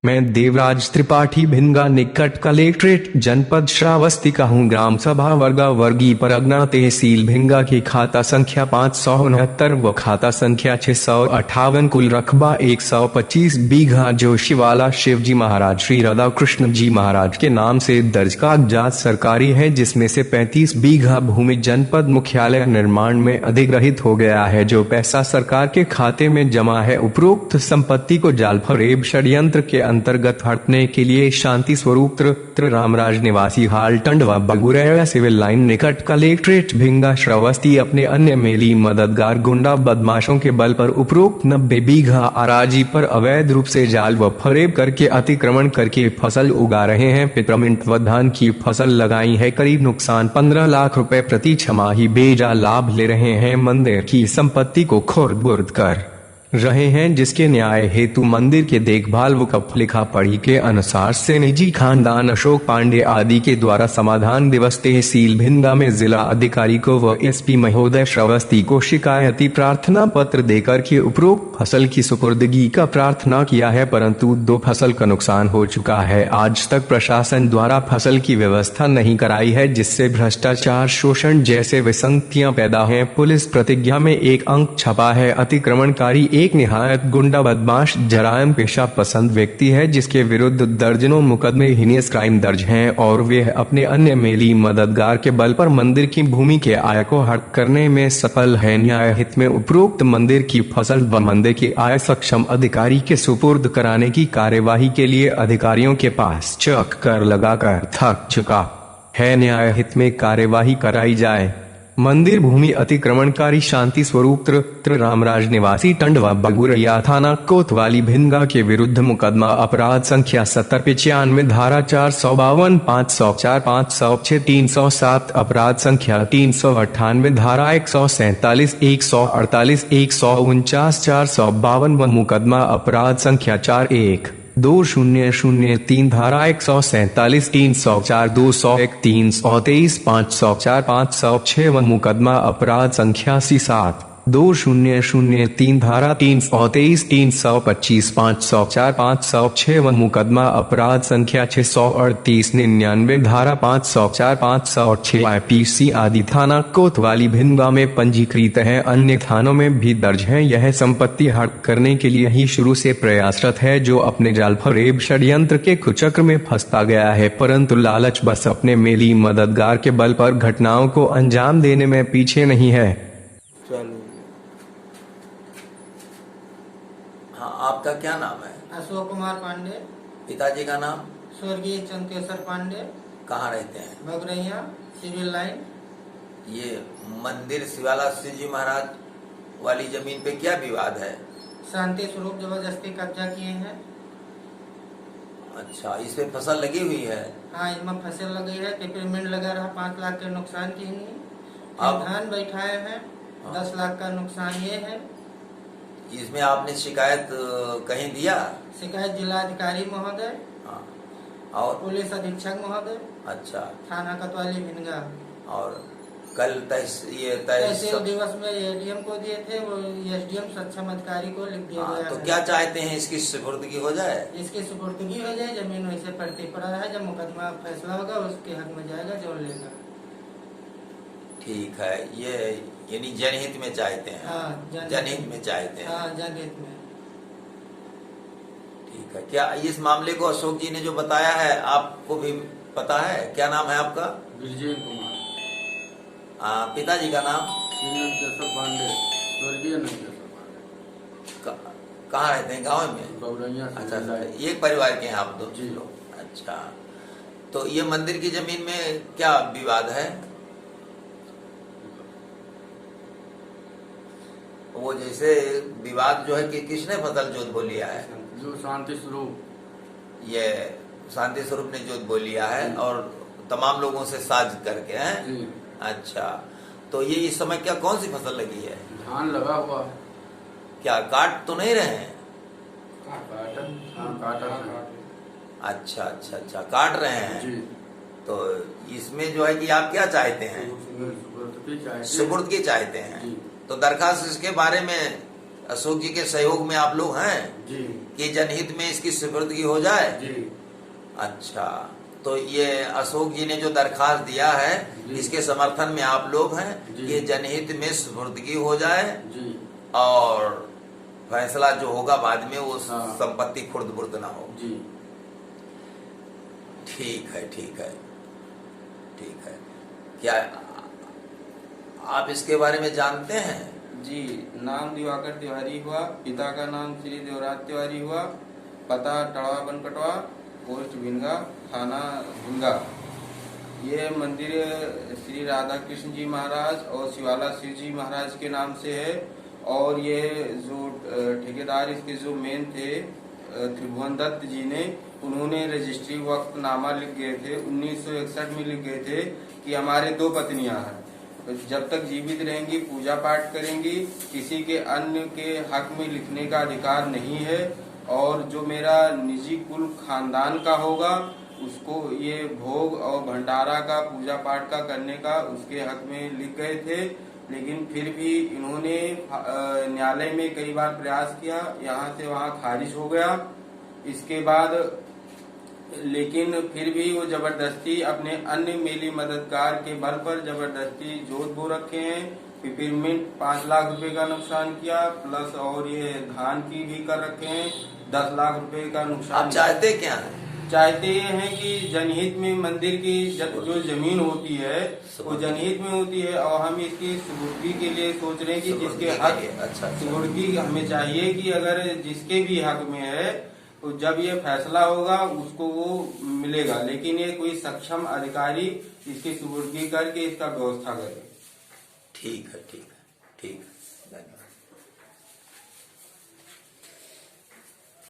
मैं देवराज त्रिपाठी भिनगा निकट कलेक्ट्रेट जनपद श्रावस्ती का हूँ। ग्राम सभा वर्गा वर्गीय परगना तहसील भिंगा की खाता संख्या 569 व खाता संख्या 658, कुल रकबा 125 बीघा जो शिवाला शिवजी महाराज श्री राधा कृष्ण जी महाराज के नाम से दर्ज कागजात सरकारी है, जिसमें से 35 बीघा भूमि जनपद मुख्यालय निर्माण में अधिग्रहित हो गया है, जो पैसा सरकार के खाते में जमा है। उपरोक्त संपत्ति को जालफरेब षड्यंत्र के अंतर्गत हटने के लिए शांति स्वरूप रामराज निवासी हाल टंडवा बगुरैया सिविल लाइन निकट कलेक्ट्रेट भिंगा श्रावस्ती अपने अन्य मेली मददगार गुंडा बदमाशों के बल पर उपरोक्त 90 बीघा अराजी पर अवैध रूप से जाल व फरेब करके अतिक्रमण करके फसल उगा रहे हैं। पिपरमिंट व धान की फसल लगाई है, करीब नुकसान 15 लाख रुपए प्रति छमाही बेजा लाभ ले रहे हैं। मंदिर की संपत्ति को खुर्द-बुर्द कर रहे हैं, जिसके न्याय हेतु मंदिर के देखभाल व लिखा पढ़ी के अनुसार से निजी खानदान अशोक पांडे आदि के द्वारा समाधान दिवस तहसील भिंगा में जिला अधिकारी को व एसपी महोदय श्रावस्ती को शिकायती प्रार्थना पत्र देकर के उपरोक्त फसल की सुपुर्दगी का प्रार्थना किया है, परंतु 2 फसल का नुकसान हो चुका है। आज तक प्रशासन द्वारा फसल की व्यवस्था नहीं कराई है, जिससे भ्रष्टाचार शोषण जैसे विसंगतियां पैदा हैं। पुलिस प्रतिज्ञा में एक अंक छपा है। अतिक्रमणकारी एक निहायत गुंडा बदमाश जरायम पेशा पसंद व्यक्ति है, जिसके विरुद्ध दर्जनों मुकदमे हीनियस क्राइम दर्ज हैं और वे अपने अन्य मेली मददगार के बल पर मंदिर की भूमि के आय को हट करने में सफल है। न्याय हित में उपरोक्त मंदिर की फसल व मंदिर की आय सक्षम अधिकारी के सुपुर्द कराने की कार्यवाही के लिए अधिकारियों के पास चक्कर लगाकर थक चुका है। न्याय हित में कार्यवाही कराई जाए। मंदिर भूमि अतिक्रमणकारी शांति स्वरूप रामराज निवासी टंडवा बगुरैया थाना कोतवाली भिंगा के विरुद्ध मुकदमा अपराध संख्या 7095 धारा 452 504 506 307 अपराध संख्या 398 धारा 147 148 149 452 व मुकदमा अपराध संख्या 412003 धारा 147 304 201 323 504 506 व मुकदमा अपराध संख्या 72003 धारा 323 325 504 506 व मुकदमा अपराध संख्या 638 99 धारा 504 506 IPC आदि थाना कोतवाली भिंगा में पंजीकृत है। अन्य थानों में भी दर्ज है। यह संपत्ति हड़प करने के लिए ही शुरू से प्रयासरत है, जो अपने जालफरेब षड्यंत्र के कुचक्र में फंसता गया है, परंतु लालच बस अपने मेली मददगार के बल पर घटनाओं को अंजाम देने में पीछे नहीं है। हाँ, आपका क्या नाम है? अशोक कुमार पांडे। पिताजी का नाम? स्वर्गीय चंद्रकेश्वर पांडे। कहाँ रहते हैं? बगरैया सिविल लाइन। ये मंदिर शिवाला शिवजी महाराज वाली जमीन पे क्या विवाद है? शांति स्वरूप जबरदस्ती कब्जा किए हैं। अच्छा, इस पे फसल लगी हुई है? हाँ, इसमें फसल लगी है। पिपरमिंट लगा रहा, 5 लाख के नुकसान की है। अब धान बैठाए हैं, 10 लाख का नुकसान ये है। इसमें आपने शिकायत कहीं दिया? शिकायत जिलाधिकारी महोदय और पुलिस अधीक्षक महोदय, अच्छा, थाना कोतवाली भिंगा। और कल तहसील दिवस में एडीएम को दिए थे, वो एसडीएम सक्षम अधिकारी को लिख दिया गया तो है। क्या चाहते हैं, इसकी सुपुर्दगी हो जाए? इसकी सुपुर्दगी हो जाए। जमीन वैसे पड़ती पड़ा है, जब मुकदमा फैसला होगा उसके हक में जाएगा, जोड़ लेगा। ठीक है, ये यानी जनहित में चाहते हैं? हाँ, जनहित में चाहते हैं। हाँ, जनहित में। ठीक है। क्या इस मामले को अशोक जी ने जो बताया है आपको भी पता है? क्या नाम है आपका? विजय कुमार। पिताजी का नाम? नंदेश्वर पांडे, स्वर्गीय नंदेश्वर पांडे। कहाँ रहते हैं? गाँव में? बगरैया। अच्छा, एक परिवार के हैं आप दो जी लोग? अच्छा, तो ये मंदिर की जमीन में क्या विवाद है? वो जैसे विवाद जो है कि किसने फसल जोत बो लिया है? जो शांति स्वरूप, ये शांति स्वरूप ने जोत बो लिया है और तमाम लोगों से साझ करके हैं। जी। अच्छा, तो ये इस समय क्या कौन सी फसल लगी है? धान लगा हुआ है। क्या काट तो नहीं रहे हैं? काटा। अच्छा अच्छा अच्छा, काट रहे हैं जी। तो इसमें जो है कि आप क्या चाहते हैं? सुपुर्द की चाहते हैं। जी। तो दरखास्त इसके बारे में अशोक जी के सहयोग में आप लोग हैं जी कि जनहित में इसकी सुपुर्दगी हो जाए। जी अच्छा, तो ये अशोक जी ने जो दरखास्त दिया है जी। इसके समर्थन में आप लोग हैं जी। कि जनहित में सुपुर्दगी हो जाए जी और फैसला जो होगा बाद में वो हाँ। संपत्ति खुर्द बुर्द ना हो। जी ठीक है, ठीक है, ठीक है। क्या आप इसके बारे में जानते हैं? जी, नाम दिवाकर तिवारी हुआ, पिता का नाम श्री देवराज तिवारी हुआ, पता टड़वा बनकटवा, पोस्ट भिनगा, थाना भिनगा। ये मंदिर श्री राधा कृष्ण जी महाराज और शिवाला शिव जी महाराज के नाम से है। और ये जो ठेकेदार इसके जो मेन थे त्रिभुवन दत्त जी ने, उन्होंने रजिस्ट्री वक्तनामा लिख गए थे 1961 में लिख गए थे कि हमारे 2 पत्नियां हैं, जब तक जीवित रहेंगी पूजा पाठ करेंगी, किसी के अन्य के हक में लिखने का अधिकार नहीं है, और जो मेरा निजी कुल खानदान का होगा उसको ये भोग और भंडारा का पूजा पाठ का करने का उसके हक में लिख गए थे। लेकिन फिर भी इन्होंने न्यायालय में कई बार प्रयास किया, यहाँ से वहाँ खारिज हो गया। इसके बाद लेकिन फिर भी वो जबरदस्ती अपने अन्य मेली मददगार के बल पर जबरदस्ती जोत बो रखे हैं। पिपरमिंट 5 लाख रुपए का नुकसान किया, प्लस और ये धान की भी कर रखे हैं 10 लाख रुपए का नुकसान। आप चाहते क्या हैं? चाहते ये हैं कि जनहित में मंदिर की जो जमीन होती है वो जनहित में होती है, और हम इसकी सुपुर्दगी के लिए सोच रहे हैं कि जिसके हक अच्छा, सुपुर्दगी हमें चाहिए कि अगर जिसके भी हक में है तो जब ये फैसला होगा उसको वो मिलेगा, लेकिन ये कोई सक्षम अधिकारी इसकी सुपुर्दगी करके इसका व्यवस्था करे। ठीक है, ठीक है, ठीक है, धन्यवाद।